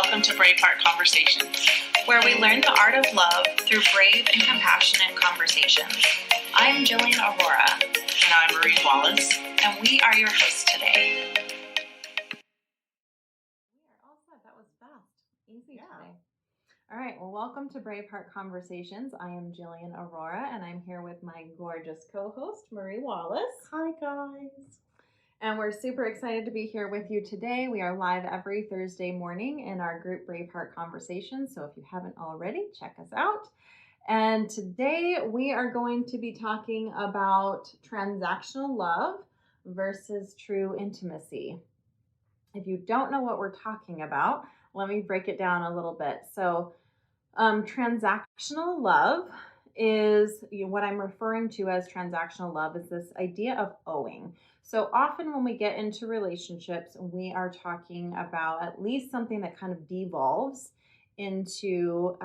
welcome to Braveheart Conversations, where we learn the art of love through brave and compassionate conversations. I'm Jillian Aurora. And I'm Marie Wallace. And we are your hosts today. We are all set. That was fast. Easy today. All right. Well, welcome to Braveheart Conversations. I am Jillian Aurora, and I'm here with my gorgeous co-host, Marie Wallace. Hi, guys. And we're super excited to be here with you today. We are live every Thursday morning in our group Braveheart Conversations. So if you haven't already, check us out. And today we are going to be talking about transactional love versus true intimacy. If you don't know what we're talking about, let me break it down a little bit. So transactional love is what I'm referring to as transactional love is this idea of owing. So often when we get into relationships, we are talking about at least something that kind of devolves into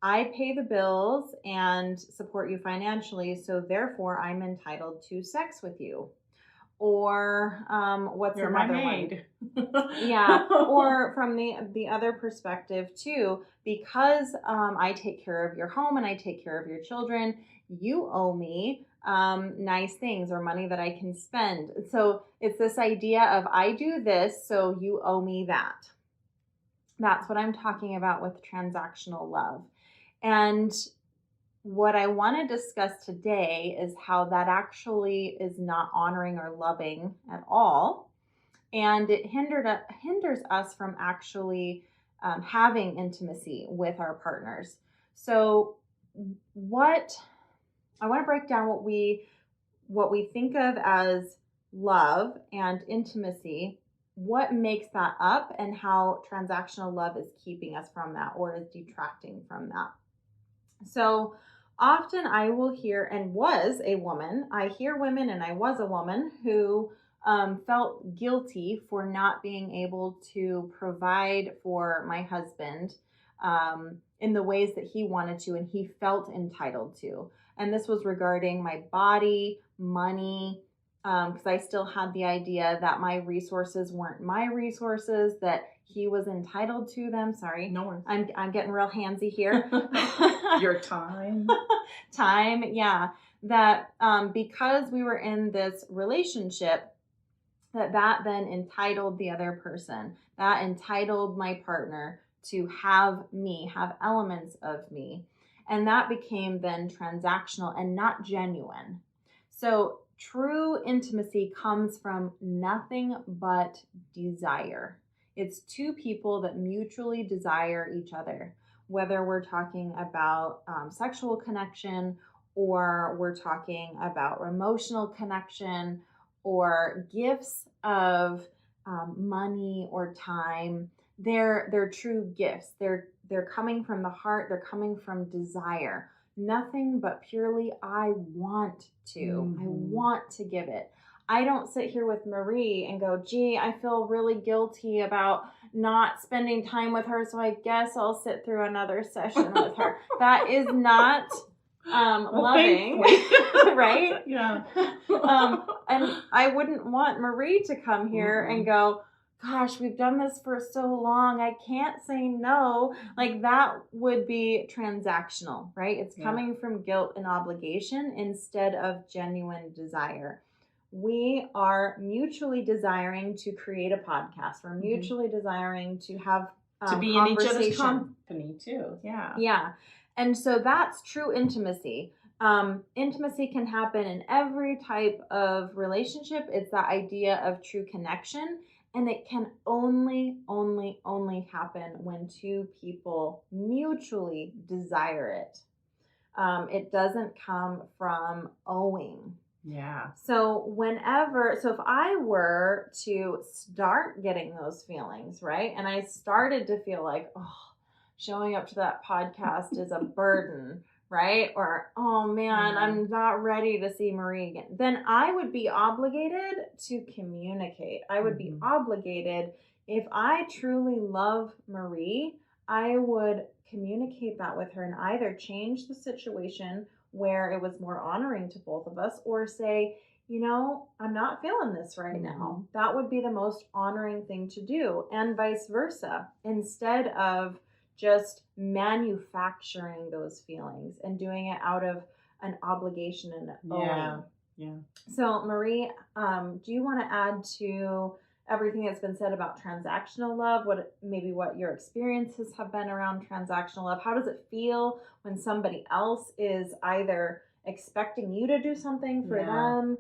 I pay the bills and support you financially, so therefore I'm entitled to sex with you. Or what's You're another my maid. one? Yeah. Or from the other perspective too, because I take care of your home and I take care of your children, you owe me nice things or money that I can spend. So it's this idea of I do this, so you owe me that. That's what I'm talking about with transactional love. And what I want to discuss today is how that actually is not honoring or loving at all. And it hinders us from actually having intimacy with our partners. So I want to break down what we think of as love and intimacy, what makes that up, and how transactional love is keeping us from that or is detracting from that. So often I will hear, and was a woman, I hear women, and I was a woman who felt guilty for not being able to provide for my husband in the ways that he wanted to and he felt entitled to. And this was regarding my body, money, because I still had the idea that my resources weren't my resources, that he was entitled to them. Sorry. No worries. I'm getting real handsy here. Your time. Time, yeah. That because we were in this relationship, that then entitled the other person, that entitled my partner to have me, have elements of me. And that became then transactional and not genuine. So true intimacy comes from nothing but desire. It's two people that mutually desire each other, whether we're talking about sexual connection or we're talking about emotional connection or gifts of money or time. They're true gifts. They're coming from the heart. They're coming from desire. Nothing but purely, I want to. Mm-hmm. I want to give it. I don't sit here with Marie and go, gee, I feel really guilty about not spending time with her, so I guess I'll sit through another session with her. That is not loving, right? Yeah. And I wouldn't want Marie to come here and go, gosh, we've done this for so long, I can't say no. Like that would be transactional, right? It's coming from guilt and obligation instead of genuine desire. We are mutually desiring to create a podcast. We're mutually desiring to have to be in each other's company too. Yeah. Yeah. And so that's true intimacy. Intimacy can happen in every type of relationship. It's that idea of true connection. And it can only happen when two people mutually desire it. It doesn't come from owing. Yeah. So if I were to start getting those feelings, right? And I started to feel like, showing up to that podcast is a burden, right? Or, oh man, I'm not ready to see Marie again. Then I would be obligated to communicate. I would be obligated, if I truly love Marie, I would communicate that with her and either change the situation where it was more honoring to both of us, or say, I'm not feeling this right now. That would be the most honoring thing to do, and vice versa. Instead of just manufacturing those feelings and doing it out of an obligation and owing. Yeah. So, Marie, do you want to add to everything that's been said about transactional love? What your experiences have been around transactional love? How does it feel when somebody else is either expecting you to do something for them?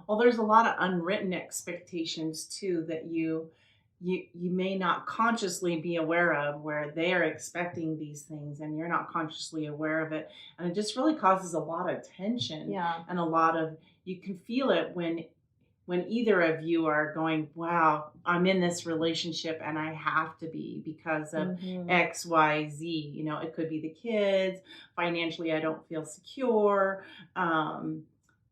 Well, there's a lot of unwritten expectations too that you may not consciously be aware of, where they are expecting these things and you're not consciously aware of it, and it just really causes a lot of tension. And a lot of, you can feel it when either of you are going, wow, I'm in this relationship and I have to be because of X, Y, Z. It could be the kids. Financially, I don't feel secure.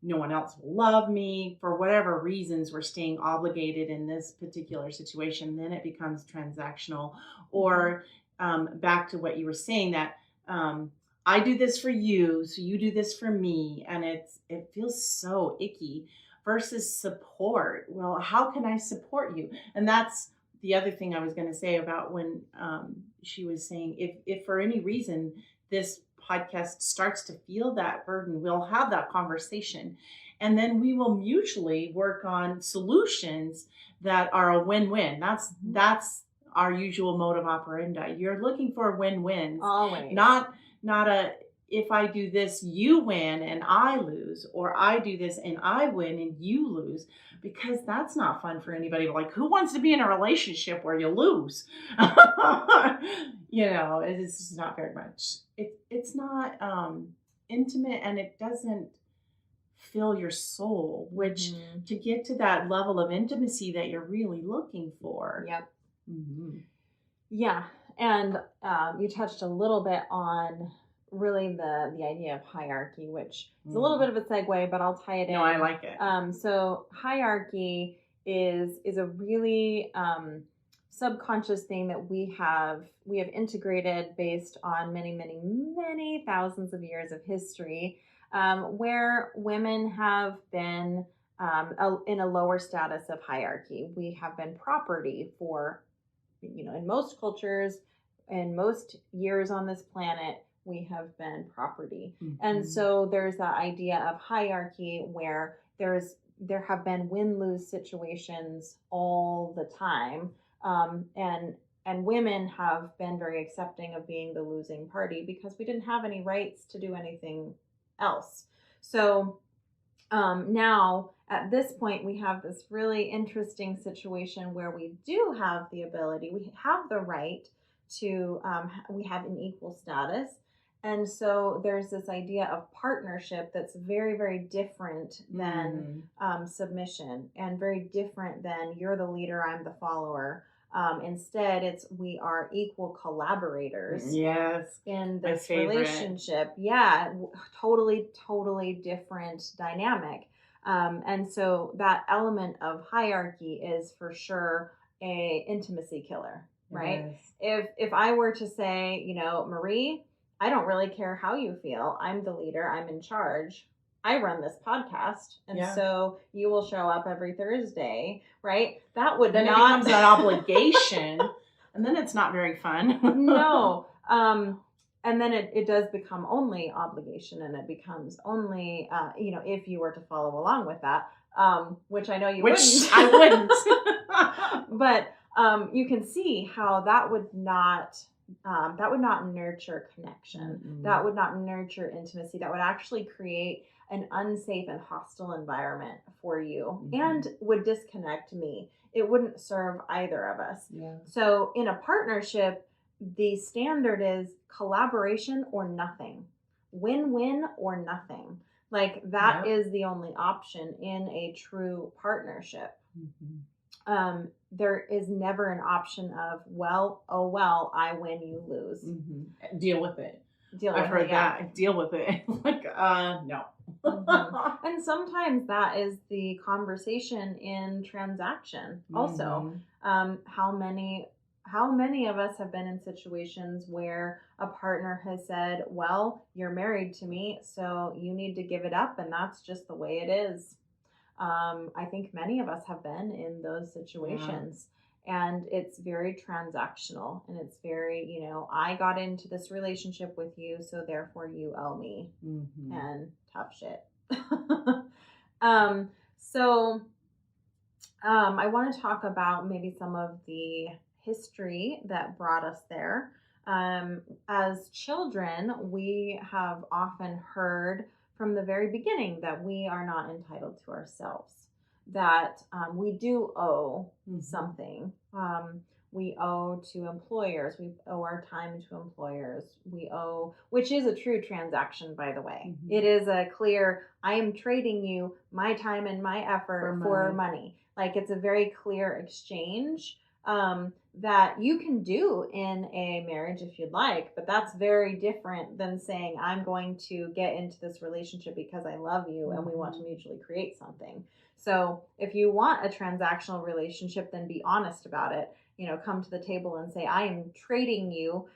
No one else will love me. For whatever reasons, we're staying obligated in this particular situation. Then it becomes transactional. Or back to what you were saying, that I do this for you, so you do this for me. And it feels so icky. Versus support. Well, how can I support you? And that's the other thing I was going to say about when she was saying, if for any reason this podcast starts to feel that burden, we'll have that conversation. And then we will mutually work on solutions that are a win-win. That's our usual mode of operandi. You're looking for win-wins. Always. Not a, if I do this, you win and I lose, or I do this and I win and you lose, because that's not fun for anybody. Like, who wants to be in a relationship where you lose? It's just not very much. It's not intimate, and it doesn't fill your soul, which to get to that level of intimacy that you're really looking for. Yep. Yeah. And you touched a little bit on really the idea of hierarchy, which is a little bit of a segue, but I'll tie it in. No, I like it. So hierarchy is a really subconscious thing that we have integrated based on many, many, many thousands of years of history, where women have been in a lower status of hierarchy. We have been property for, in most cultures, in most years on this planet, we have been property. And so there's that idea of hierarchy where there have been win-lose situations all the time. And women have been very accepting of being the losing party because we didn't have any rights to do anything else. So now at this point, we have this really interesting situation where we do have the ability, we have the right to, we have an equal status. And so there's this idea of partnership that's very, very different than submission, and very different than you're the leader, I'm the follower. Instead, we are equal collaborators. Yes. In this relationship. Yeah, totally different dynamic. And so that element of hierarchy is for sure a intimacy killer, right? Yes. If I were to say, Marie, I don't really care how you feel. I'm the leader. I'm in charge. I run this podcast. And so you will show up every Thursday, right? That would then not... it becomes an obligation. And then it's not very fun. No. And then it does become only obligation, and it becomes only, if you were to follow along with that, which I know you wouldn't. I wouldn't. But you can see how that would not nurture connection. That would not nurture intimacy. That would actually create an unsafe and hostile environment for you, and would disconnect me. It wouldn't serve either of us. Yeah. So in a partnership, the standard is collaboration or nothing, win-win or nothing. Like that is the only option in a true partnership. There is never an option of, I win, you lose. Deal with it. I've heard that. Deal with it. Like, no. And sometimes that is the conversation in transaction also. How many of us have been in situations where a partner has said, well, you're married to me, so you need to give it up, and that's just the way it is. I think many of us have been in those situations. And it's very transactional, and it's very, I got into this relationship with you, so therefore you owe me, and tough shit. I want to talk about maybe some of the history that brought us there. As children, we have often heard from the very beginning that we are not entitled to ourselves, that we do owe something. We owe to employers. We owe our time to employers. We owe, which is a true transaction, by the way. It is a clear, I am trading you my time and my effort for money. Like, it's a very clear exchange that you can do in a marriage if you'd like, but that's very different than saying, I'm going to get into this relationship because I love you and we want to mutually create something. So if you want a transactional relationship, then be honest about it. Come to the table and say, I am trading you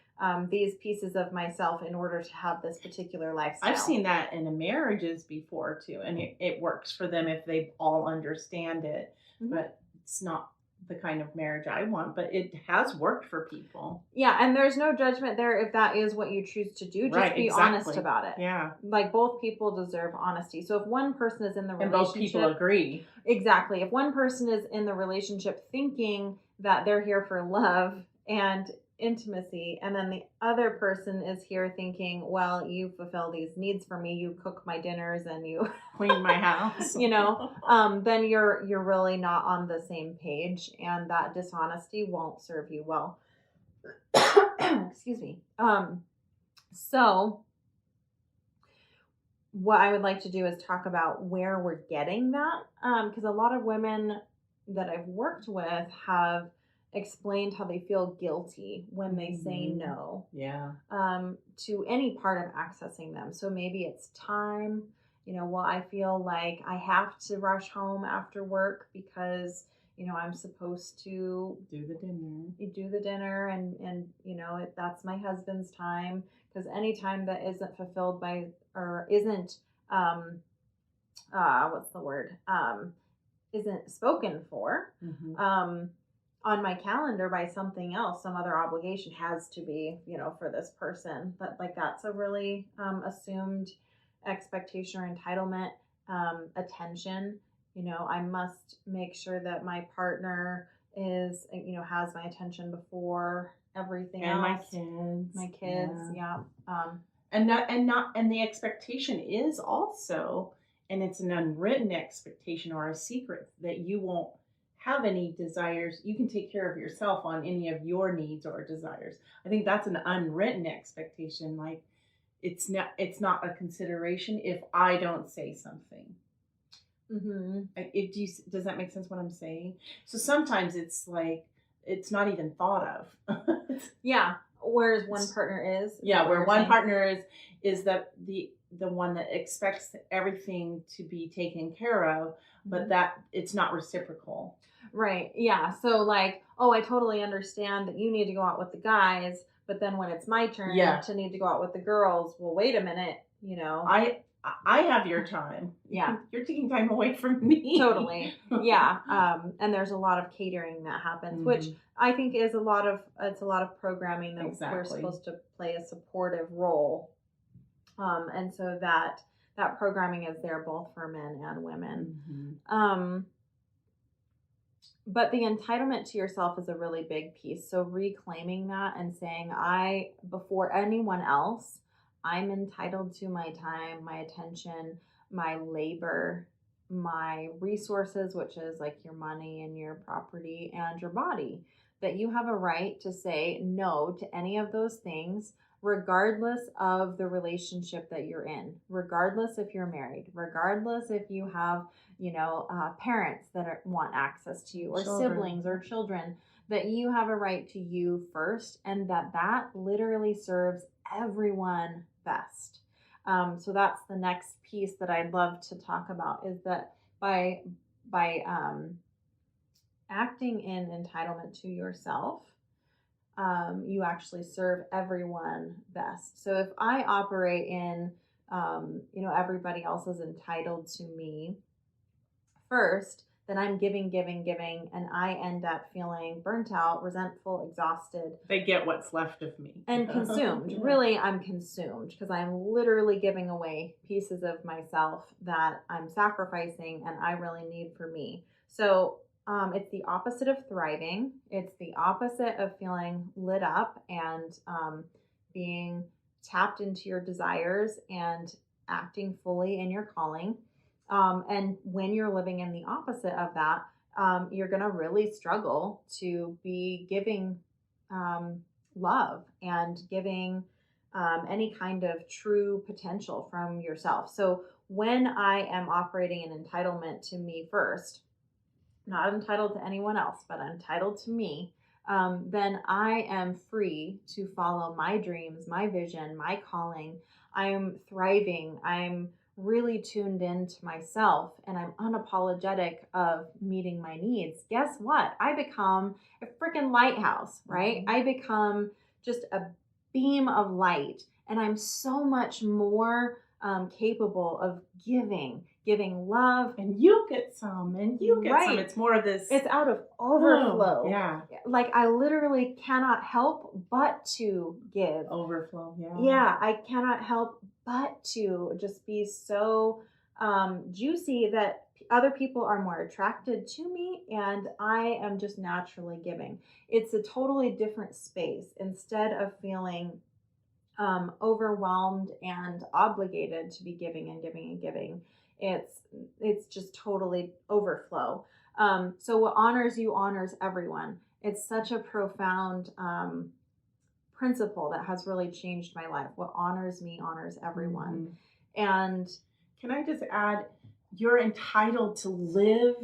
these pieces of myself in order to have this particular lifestyle. I've seen that in marriages before too, and it works for them if they all understand it, but it's not the kind of marriage I want, but it has worked for people. Yeah, and there's no judgment there if that is what you choose to do. Just be honest about it. Yeah. Like, both people deserve honesty. So if one person is in the relationship... And both people agree. Exactly. If one person is in the relationship thinking that they're here for love and intimacy, and then the other person is here thinking, well, you fulfill these needs for me, you cook my dinners and you clean my house, then you're really not on the same page, and that dishonesty won't serve you well. Excuse me. So what I would like to do is talk about where we're getting that, because a lot of women that I've worked with have explained how they feel guilty when they say no to any part of accessing them. So maybe it's time, well, I feel like I have to rush home after work because I'm supposed to do the dinner and that's my husband's time, because any time that isn't fulfilled by, or isn't isn't spoken for on my calendar by something else, some other obligation, has to be, for this person. But that's a really assumed expectation or entitlement. Attention, I must make sure that my partner is, has my attention before everything else. And my kids. Yeah. And the expectation is also, and it's an unwritten expectation or a secret, that you won't have any desires. You can take care of yourself on any of your needs or desires. I think that's an unwritten expectation. Like, it's not a consideration if I don't say something. Does that make sense what I'm saying? So sometimes it's like, it's not even thought of. Yeah. Whereas one partner is. Yeah, where one partner is that the one that expects everything to be taken care of, but that it's not reciprocal. Right. Yeah. So like, oh, I totally understand that you need to go out with the guys, but then when it's my turn to need to go out with the girls, well, wait a minute, I have your time. Yeah. You're taking time away from me. Totally. Yeah. And there's a lot of catering that happens, which I think is a lot of programming that we're supposed to play a supportive role. And so that programming is there both for men and women. But the entitlement to yourself is a really big piece. So reclaiming that and saying, before anyone else, I'm entitled to my time, my attention, my labor, my resources, which is like your money and your property and your body, that you have a right to say no to any of those things, regardless of the relationship that you're in, regardless if you're married, regardless if you have, parents that want access to you, or siblings or children, that you have a right to you first, and that literally serves everyone best. So that's the next piece that I'd love to talk about, is that by acting in entitlement to yourself, you actually serve everyone best. So if I operate in, everybody else is entitled to me first, then I'm giving, and I end up feeling burnt out, resentful, exhausted. They get what's left of me. And consumed. Yeah. Really, I'm consumed because I'm literally giving away pieces of myself that I'm sacrificing and I really need for me. So it's the opposite of thriving. It's the opposite of feeling lit up and being tapped into your desires and acting fully in your calling. And when you're living in the opposite of that, you're going to really struggle to be giving love and giving any kind of true potential from yourself. So when I am operating in entitlement to me first, not entitled to anyone else, but entitled to me, then I am free to follow my dreams, my vision, my calling. I'm thriving. I'm really tuned into myself and I'm unapologetic of meeting my needs. Guess what? I become a freaking lighthouse, right? I become just a beam of light and I'm so much more capable of giving love. And you get some, and you get some. It's more of this. It's out of overflow. Oh, yeah. Like I literally cannot help but to give. Overflow, yeah. Yeah, I cannot help but to just be so juicy that other people are more attracted to me and I am just naturally giving. It's a totally different space. Instead of feeling overwhelmed and obligated to be giving and giving and giving, it's just totally overflow. So what honors you honors everyone. It's such a profound principle that has really changed my life. What honors me honors everyone. And can I just add, you're entitled to live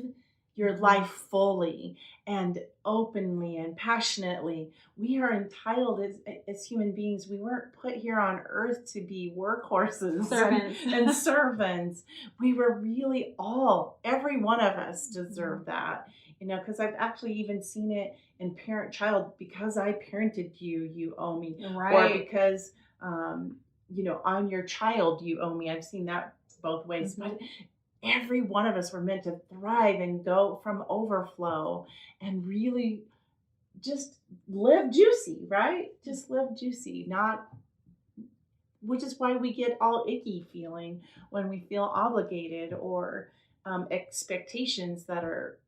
your life fully and openly and passionately. We are entitled as human beings. We weren't put here on earth to be workhorses and servants. We were really every one of us deserve that. You know, because I've actually even seen it in parent-child. Because I parented you, you owe me. Right. Or because, I'm your child, you owe me. I've seen that both ways. But every one of us were meant to thrive and go from overflow and really just live juicy, right? Just live juicy, which is why we get all icky feeling when we feel obligated or expectations that are,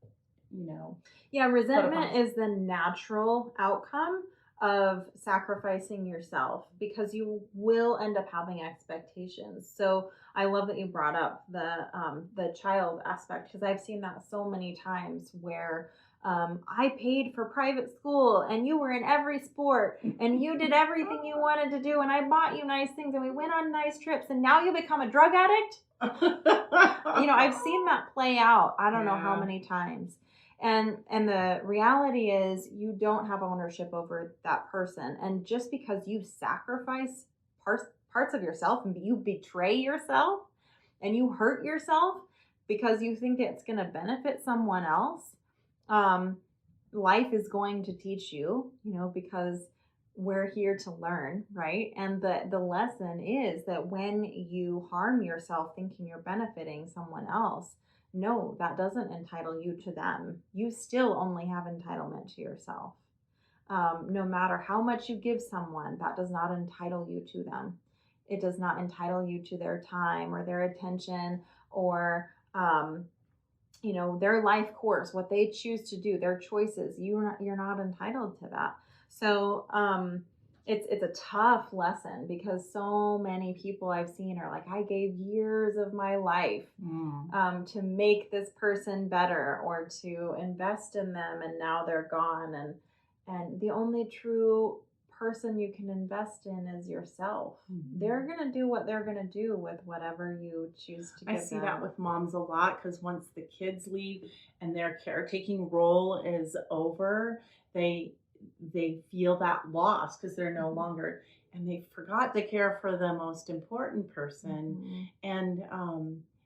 Yeah, resentment is the natural outcome of sacrificing yourself because you will end up having expectations. So I love that you brought up the child aspect because I've seen that so many times where I paid for private school and you were in every sport and you did everything you wanted to do and I bought you nice things and we went on nice trips and now you become a drug addict. I've seen that play out. I don't know how many times. And the reality is you don't have ownership over that person. And just because you sacrifice parts of yourself and you betray yourself and you hurt yourself because you think it's going to benefit someone else, life is going to teach you, because we're here to learn, right? And the lesson is that when you harm yourself thinking you're benefiting someone else, no, that doesn't entitle you to them. You still only have entitlement to yourself. No matter how much you give someone, that does not entitle you to them. It does not entitle you to their time or their attention or, their life course, what they choose to do, their choices. You're not entitled to that. So it's a tough lesson because so many people I've seen are like, I gave years of my life to make this person better or to invest in them and now they're gone. And the only true person you can invest in is yourself. They're going to do what they're going to do with whatever you choose to give them. I see that with moms a lot because once the kids leave and their caretaking role is over, they feel that loss because they're no longer, and they forgot to care for the most important person. And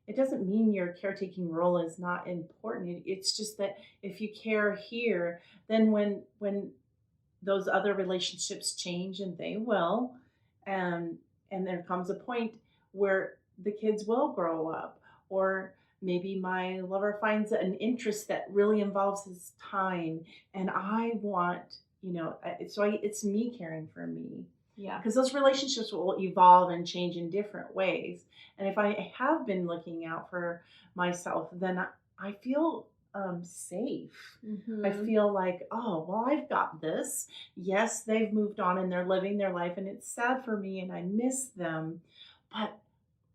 it doesn't mean your caretaking role is not important. It's just that if you care here, then when those other relationships change, and they will, and there comes a point where the kids will grow up, or maybe my lover finds an interest that really involves his time, and I want, it's me caring for me. Yeah. Because those relationships will evolve and change in different ways. And if I have been looking out for myself, then I feel safe. I feel like, oh, well, I've got this. Yes, they've moved on and they're living their life, and it's sad for me and I miss them. But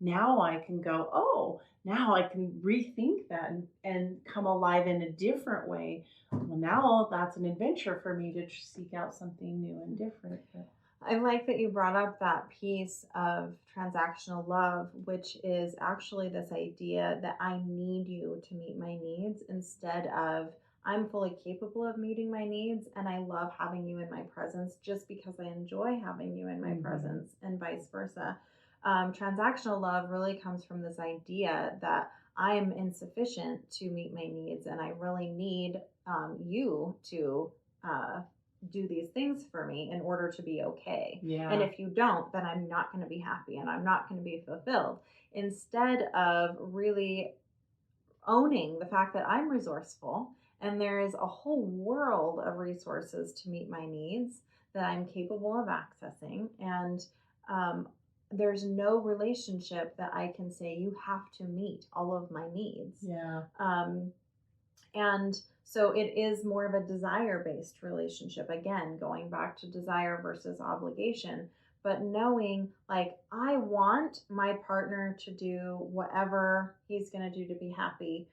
now I can go, oh, now I can rethink that and come alive in a different way. Well, now that's an adventure for me to seek out something new and different. I like that you brought up that piece of transactional love, which is actually this idea that I need you to meet my needs instead of I'm fully capable of meeting my needs and I love having you in my presence just because I enjoy having you in my presence, and vice versa. Transactional love really comes from this idea that I am insufficient to meet my needs and I really need you to do these things for me in order to be okay. Yeah. And if you don't, then I'm not going to be happy and I'm not going to be fulfilled. Instead of really owning the fact that I'm resourceful and there is a whole world of resources to meet my needs that I'm capable of accessing. And there's no relationship that I can say you have to meet all of my needs. Yeah. And so it is more of a desire-based relationship. Again, going back to desire versus obligation, but knowing like I want my partner to do whatever he's going to do to be happy.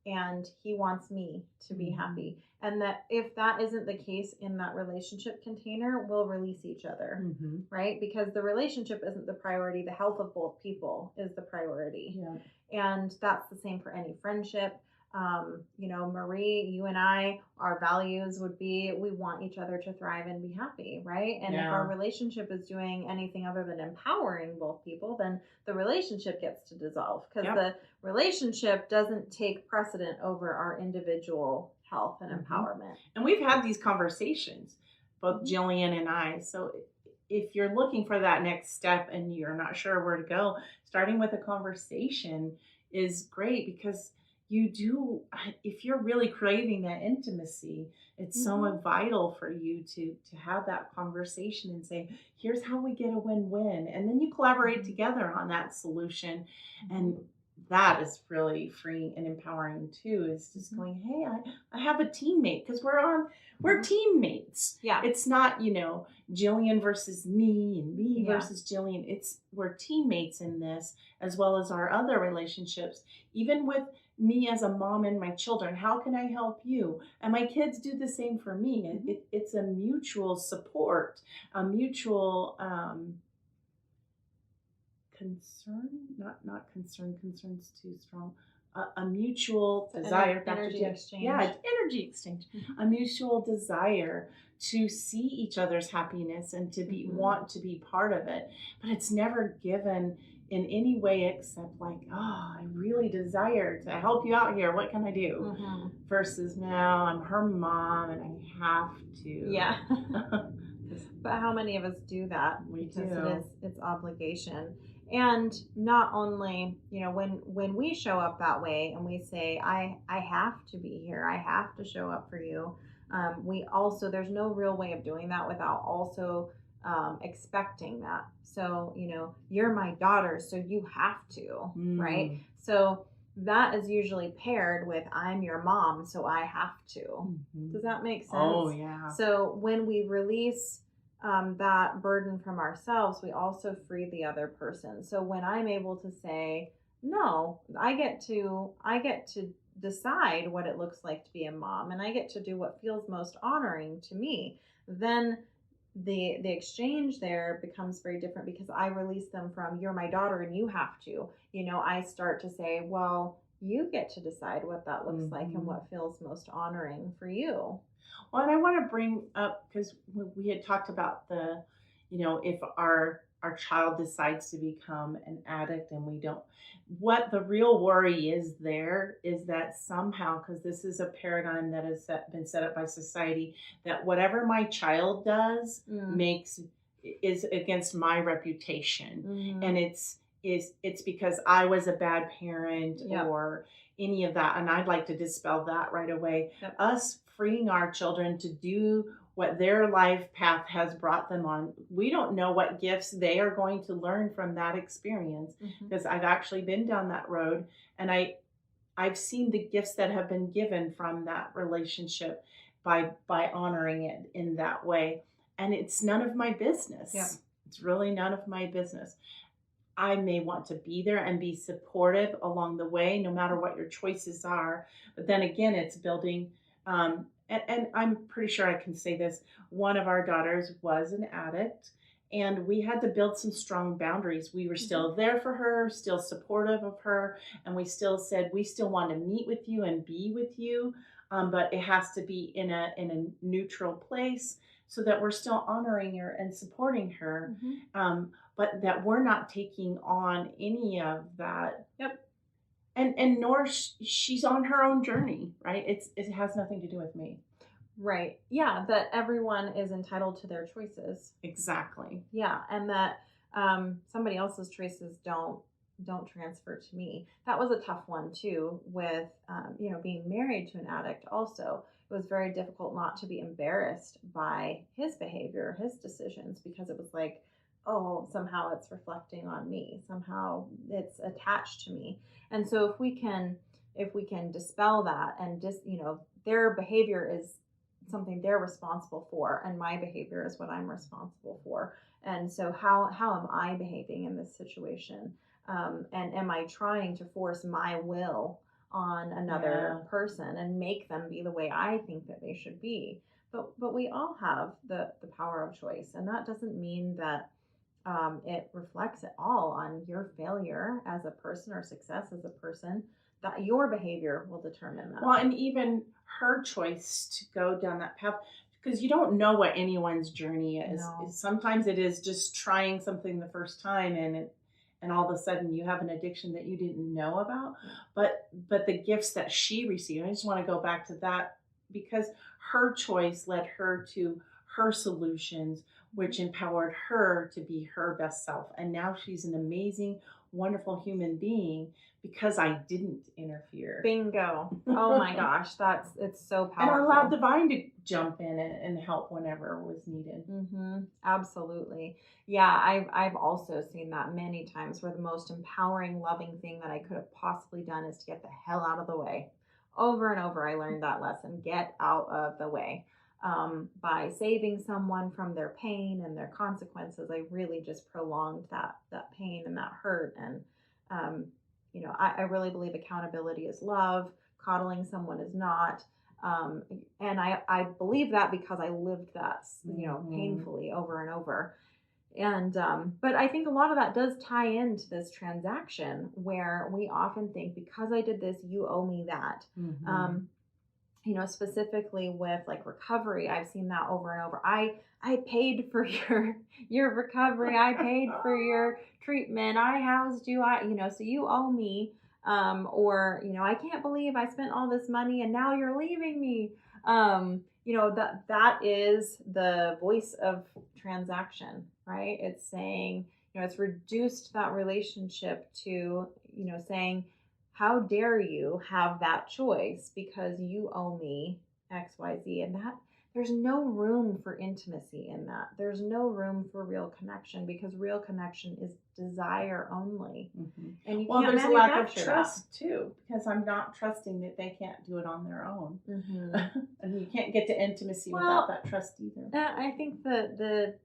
And he wants me to be happy. And that if that isn't the case in that relationship container, we'll release each other, right? Because the relationship isn't the priority. The health of both people is the priority. Yeah. And that's the same for any friendship. Marie, you and I, our values would be, we want each other to thrive and be happy, right? And if our relationship is doing anything other than empowering both people, then the relationship gets to dissolve because the relationship doesn't take precedent over our individual health and empowerment. And we've had these conversations, both Jillian and I. So if you're looking for that next step and you're not sure where to go, starting with a conversation is great because if you're really craving that intimacy, it's so vital for you to have that conversation and say, here's how we get a win-win. And then you collaborate together on that solution. And that is really freeing and empowering too, is just going, hey, I have a teammate because we're teammates. Yeah. It's not, Jillian versus me and me versus Jillian. We're teammates in this, as well as our other relationships, even with me as a mom and my children. How can I help you? And my kids do the same for me. And it's a mutual support, a mutual concern, not concern, concern's too strong. A mutual desire. Energy exchange. Yeah, energy exchange. A mutual desire to see each other's happiness and to want to be part of it. But it's never given in any way except like, oh, I really desire to help you out here. What can I do? Versus, no, I'm her mom and I have to. Yeah. But how many of us do that? We because it's obligation. And not only, when we show up that way and we say, I have to be here, I have to show up for you. We also, there's no real way of doing that without also expecting that. So, you're my daughter, so you have to, right? So that is usually paired with I'm your mom, so I have to. Does that make sense? Oh, yeah. So when we release that burden from ourselves, we also free the other person. So when I'm able to say, no, I get to decide what it looks like to be a mom, and I get to do what feels most honoring to me, then the exchange there becomes very different because I release them from you're my daughter and you have to. I start to say, well, you get to decide what that looks like and what feels most honoring for you. Well, and I want to bring up, because we had talked about if our child decides to become an addict and we don't, what the real worry is there is that somehow, because this is a paradigm that has been set up by society, that whatever my child does is against my reputation. And it's because I was a bad parent Yep. or any of that. And I'd like to dispel that right away. Yep. Us freeing our children to do what their life path has brought them on. We don't know what gifts they are going to learn from that experience, because I've actually been down that road, and I've seen the gifts that have been given from that relationship by honoring it in that way. And it's none of my business. Yeah. It's really none of my business. I may want to be there and be supportive along the way, no matter what your choices are. But then again, it's building. And I'm pretty sure I can say this. One of our daughters was an addict, and we had to build some strong boundaries. We were still there for her, still supportive of her, and we still said we still want to meet with you and be with you, but it has to be in a neutral place, so that we're still honoring her and supporting her. But that we're not taking on any of that. Yep. And nor she's on her own journey, right? It has nothing to do with me. Right. Yeah. That everyone is entitled to their choices. Exactly. Yeah. And that somebody else's choices don't transfer to me. That was a tough one too, with being married to an addict. Also, it was very difficult not to be embarrassed by his behavior, his decisions, because it was like, oh, somehow it's reflecting on me. Somehow it's attached to me. And so if we can dispel that, and just, their behavior is something they're responsible for, and my behavior is what I'm responsible for. And so how am I behaving in this situation? And am I trying to force my will on another person and make them be the way I think that they should be? But we all have the power of choice, and that doesn't mean that it reflects at all on your failure as a person or success as a person. That your behavior will determine that. Well, and even her choice to go down that path, because you don't know what anyone's journey is. No. Sometimes it is just trying something the first time, and all of a sudden you have an addiction that you didn't know about. But the gifts that she received, I just want to go back to that, because her choice led her to her solutions, which empowered her to be her best self. And now she's an amazing, wonderful human being because I didn't interfere. Bingo. Oh my gosh, it's so powerful. And I allowed divine to jump in and help whenever was needed. Absolutely. Yeah, I've also seen that many times, where the most empowering, loving thing that I could have possibly done is to get the hell out of the way. Over and over, I learned that lesson: get out of the way. By saving someone from their pain and their consequences, I really just prolonged that pain and that hurt. And I really believe accountability is love. Coddling someone is not. And I believe that because I lived that, painfully over and over. And but I think a lot of that does tie into this transaction, where we often think, because I did this, you owe me that. Specifically with like recovery, I've seen that over and over. I paid for your recovery. I paid for your treatment. I housed you. So you owe me. Or I can't believe I spent all this money and now you're leaving me. That is the voice of transaction, right? It's saying, it's reduced that relationship to, saying, how dare you have that choice because you owe me X, Y, Z. And that there's no room for intimacy in that. There's no room for real connection, because real connection is desire only. And you can't there's a lack of manufacture trust too, because I'm not trusting that they can't do it on their own. And you can't get to intimacy without that trust either. I think the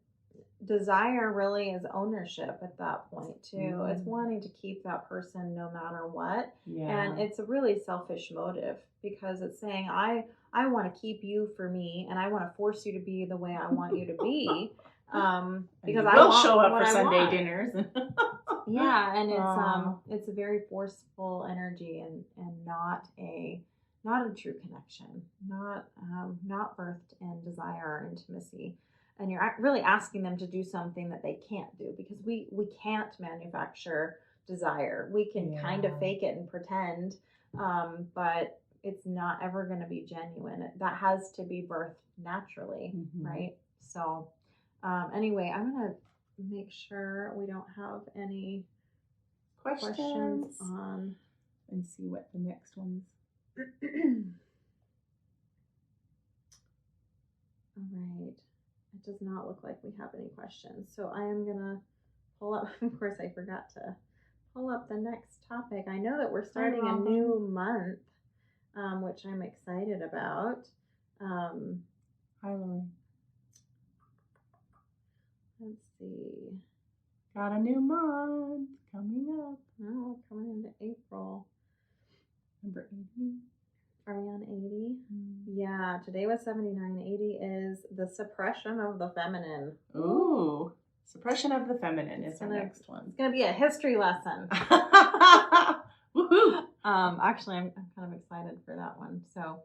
desire really is ownership at that point too. It's wanting to keep that person no matter what. And it's a really selfish motive, because it's saying, I want to keep you for me, and I want to force you to be the way I want you to be. Because I will show up for Sunday dinners. And it's a very forceful energy, and not a true connection, not birthed in desire or intimacy. And you're really asking them to do something that they can't do, because we can't manufacture desire. We can kind of fake it and pretend, but it's not ever going to be genuine. That has to be birthed naturally, right? So anyway, I'm going to make sure we don't have any questions. on. And see what the next one's. All right. It does not look like we have any questions. So I am going to pull up. Of course, I forgot to pull up the next topic. I know that we're starting a new month, which I'm excited about. Hi, Lori. Let's see. Got a new month coming up. Oh, coming into April. Number 80. Are we on 80? Yeah, today was 79. 80 is the suppression of the feminine. Ooh, suppression of the feminine is the next one. It's going to be a history lesson. Woohoo! Actually, I'm kind of excited for that one. So,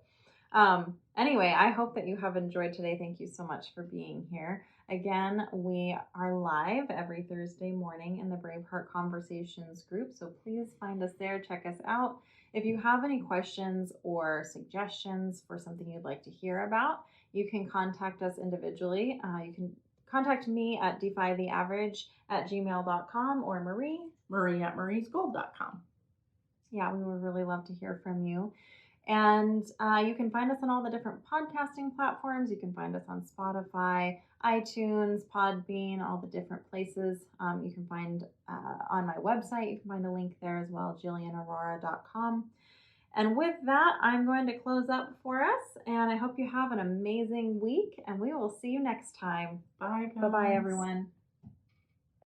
anyway, I hope that you have enjoyed today. Thank you so much for being here. Again, we are live every Thursday morning in the Braveheart Conversations group. So please find us there. Check us out. If you have any questions or suggestions for something you'd like to hear about, you can contact us individually. You can contact me at defytheaverage@gmail.com or Marie at mariesgold.com. Yeah, we would really love to hear from you. And you can find us on all the different podcasting platforms. You can find us on Spotify, iTunes, Podbean, all the different places. You can find on my website, you can find a link there as well, jillianaurora.com. And with that, I'm going to close up for us. And I hope you have an amazing week. And we will see you next time. Bye, guys. Bye-bye, everyone.